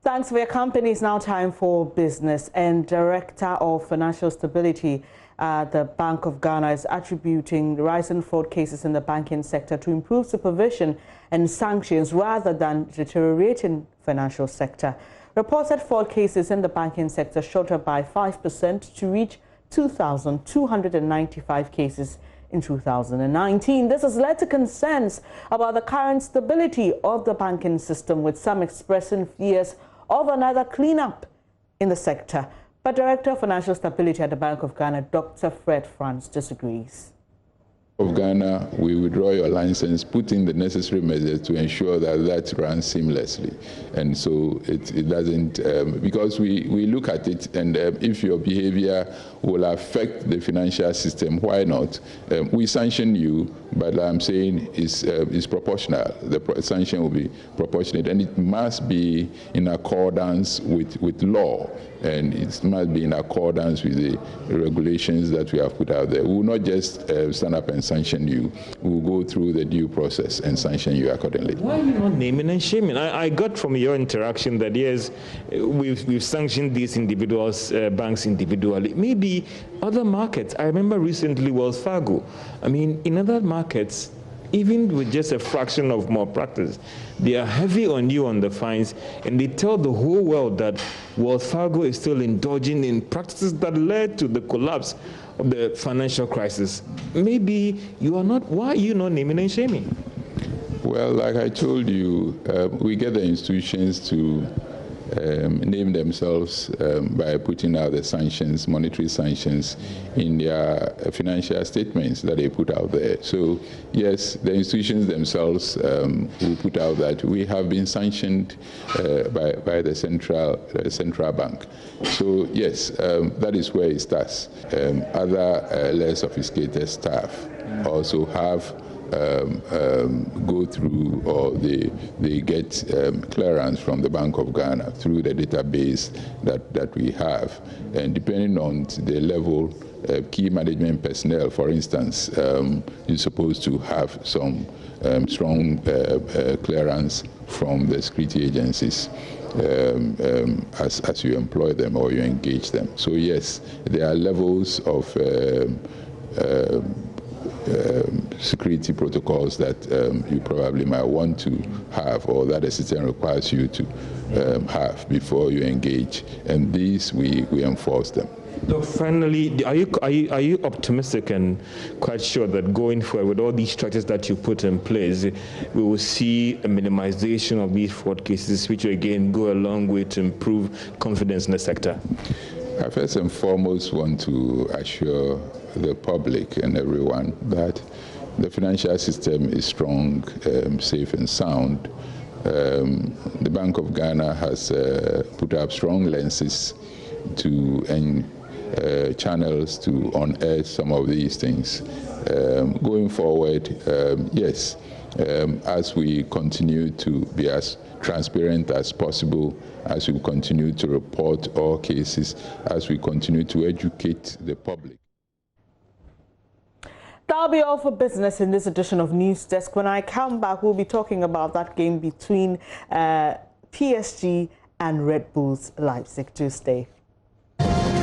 Thanks for your company. It's now time for business. And Director of Financial Stability at the Bank of Ghana is attributing the rising fraud cases in the banking sector to improved supervision and sanctions rather than deteriorating financial sector. Reported fraud cases in the banking sector shot up by 5% to reach 2,295 cases in 2019. This has led to concerns about the current stability of the banking system, with some expressing fears of another cleanup in the sector. But Director of Financial Stability at the Bank of Ghana, Dr. Fred France, disagrees. Of Ghana, we withdraw your license, put in the necessary measures to ensure that runs seamlessly. And so it doesn't, because we look at it, and if your behavior will affect the financial system, why not? We sanction you, but I'm saying is proportional. The sanction will be proportionate, and it must be in accordance with law, and it must be in accordance with the regulations that we have put out there. We will not just stand up and sanction you. We will go through the due process and sanction you accordingly. Why are you not naming and shaming? I got from your interaction that yes, we've sanctioned these individuals, banks individually. Maybe other markets. I remember recently Wells Fargo. I mean, in other markets, even with just a fraction of more practice, they are heavy on you on the fines, and they tell the whole world that Wells Fargo is still indulging in practices that led to the collapse of the financial crisis. Maybe you are not. Why are you not naming and shaming? Well, like I told you, we get the institutions to name themselves by putting out the sanctions, monetary sanctions, in their financial statements that they put out there. So yes, the institutions themselves will put out that we have been sanctioned by the central bank. So yes, that is where it starts. Other less sophisticated staff also have go through, or they get clearance from the Bank of Ghana through the database that we have. And depending on the level, key management personnel, for instance, is supposed to have some strong clearance from the security agencies as you employ them or you engage them. So yes, there are levels of security protocols that you probably might want to have, or that the system requires you to have before you engage, and these we enforce them. So finally, are you optimistic and quite sure that going forward with all these structures that you put in place, we will see a minimization of these fraud cases, which will again go a long way to improve confidence in the sector? I first and foremost want to assure the public and everyone that the financial system is strong, safe and sound. The Bank of Ghana has put up strong lenses and channels to unearth some of these things. Going forward, yes, as we continue to be as transparent as possible, as we continue to report all cases, as we continue to educate the public. That'll be all for business in this edition of News Desk. When I come back, we'll be talking about that game between PSG and Red Bulls Leipzig. Do stay.